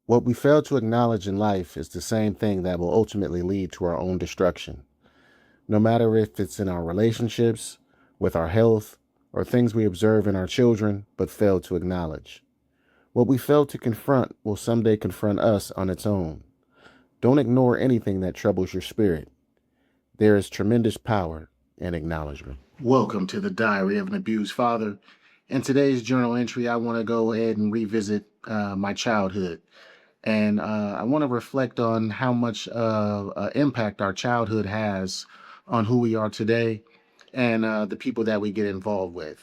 What we fail to acknowledge in life is the same thing that will ultimately lead to our own destruction. No matter if it's in our relationships, with our health, or things we observe in our children but fail to acknowledge. What we fail to confront will someday confront us on its own. Don't ignore anything that troubles your spirit. There is tremendous power in acknowledgement. Welcome to the Diary of an Abused Father. In today's journal entry, I want to go ahead and revisit my childhood. And I want to reflect on how much impact our childhood has on who we are today and the people that we get involved with.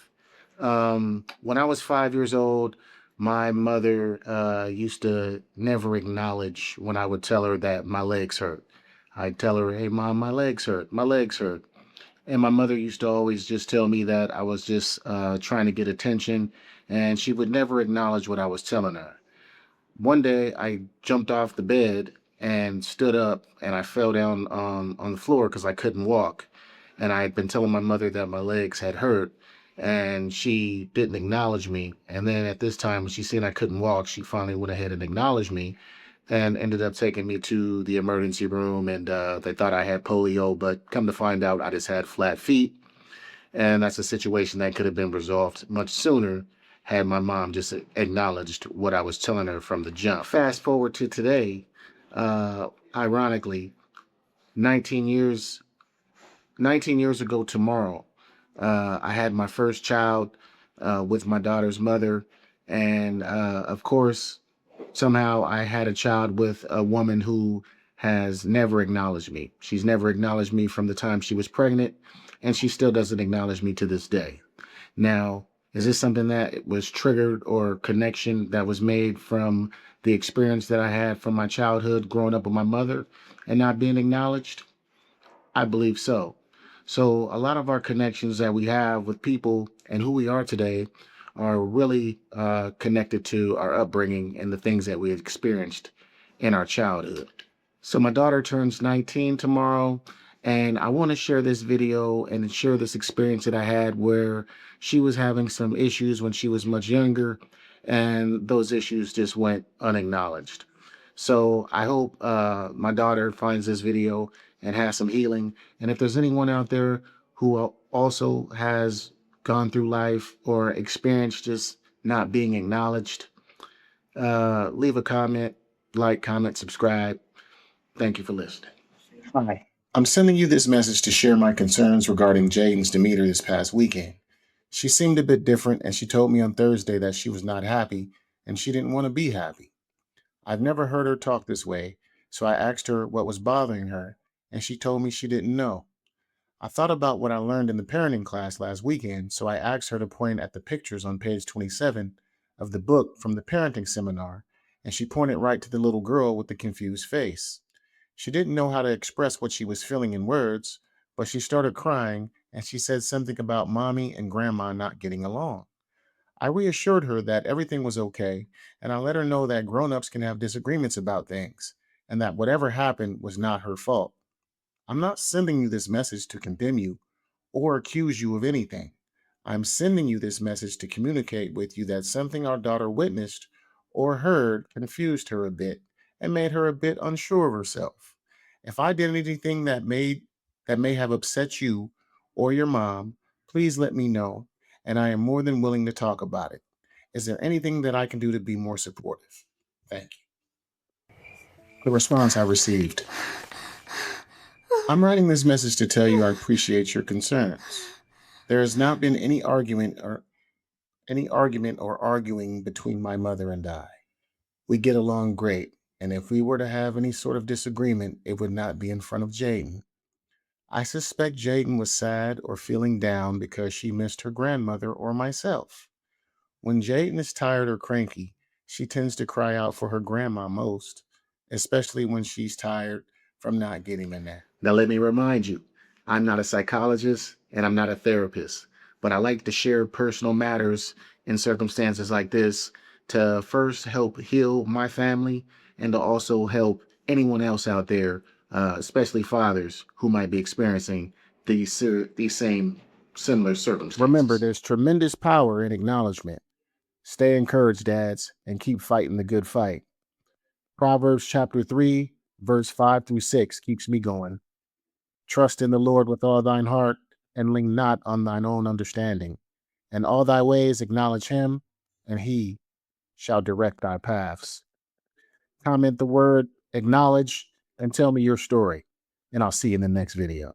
When I was 5 years old, my mother used to never acknowledge when I would tell her that my legs hurt. I'd tell her, "Hey, mom, my legs hurt. My legs hurt." And my mother used to always just tell me that I was just trying to get attention, and she would never acknowledge what I was telling her. One day I jumped off the bed and stood up and I fell down on the floor because I couldn't walk. And I had been telling my mother that my legs had hurt and she didn't acknowledge me. And then at this time, when she seen I couldn't walk, she finally went ahead and acknowledged me and ended up taking me to the emergency room. And they thought I had polio, but come to find out, I just had flat feet. And that's a situation that could have been resolved much sooner had my mom just acknowledged what I was telling her from the jump. Fast forward to today, ironically, 19 years 19 years ago tomorrow, I had my first child with my daughter's mother. And of course, somehow I had a child with a woman who has never acknowledged me. She's never acknowledged me from the time she was pregnant, and she still doesn't acknowledge me to this day. Now, is this something that was triggered or connection that was made from the experience that I had from my childhood growing up with my mother and not being acknowledged? I believe so. So, a lot of our connections that we have with people and who we are today are really connected to our upbringing and the things that we experienced in our childhood. So, my daughter turns 19 tomorrow, and I want to share this video and share this experience that I had where she was having some issues when she was much younger, and those issues just went unacknowledged. So I hope my daughter finds this video and has some healing. And if there's anyone out there who also has gone through life or experienced just not being acknowledged, leave a comment, like, comment, subscribe. Thank you for listening. Hi. I'm sending you this message to share my concerns regarding Jaden's demeanor this past weekend. She seemed a bit different, and she told me on Thursday that she was not happy and she didn't want to be happy. I've never heard her talk this way, so I asked her what was bothering her, and she told me she didn't know. I thought about what I learned in the parenting class last weekend, so I asked her to point at the pictures on page 27 of the book from the parenting seminar, and she pointed right to the little girl with the confused face. She didn't know how to express what she was feeling in words, but she started crying, and she said something about mommy and grandma not getting along. I reassured her that everything was okay, and I let her know that grown-ups can have disagreements about things, and that whatever happened was not her fault. I'm not sending you this message to condemn you or accuse you of anything. I'm sending you this message to communicate with you that something our daughter witnessed or heard confused her a bit and made her a bit unsure of herself. If I did anything that may have upset you or your mom, please let me know, and I am more than willing to talk about it. Is there anything that I can do to be more supportive? Thank you. The response I received. I'm writing this message to tell you I appreciate your concerns. There has not been any argument or arguing between my mother and I. We get along great, and if we were to have any sort of disagreement, it would not be in front of Jaden. I suspect Jaden was sad or feeling down because she missed her grandmother or myself. When Jaden is tired or cranky, she tends to cry out for her grandma most, especially when she's tired from not getting in there. Now, let me remind you, I'm not a psychologist and I'm not a therapist, but I like to share personal matters in circumstances like this to first help heal my family and to also help anyone else out there, especially fathers who might be experiencing these same similar circumstances. Remember, there's tremendous power in acknowledgement. Stay encouraged, dads, and keep fighting the good fight. Proverbs chapter 3, verse 5 through 6 keeps me going. Trust in the Lord with all thine heart, and lean not on thine own understanding. In all thy ways acknowledge him, and he shall direct thy paths. Comment the word acknowledge and tell me your story, and I'll see you in the next video.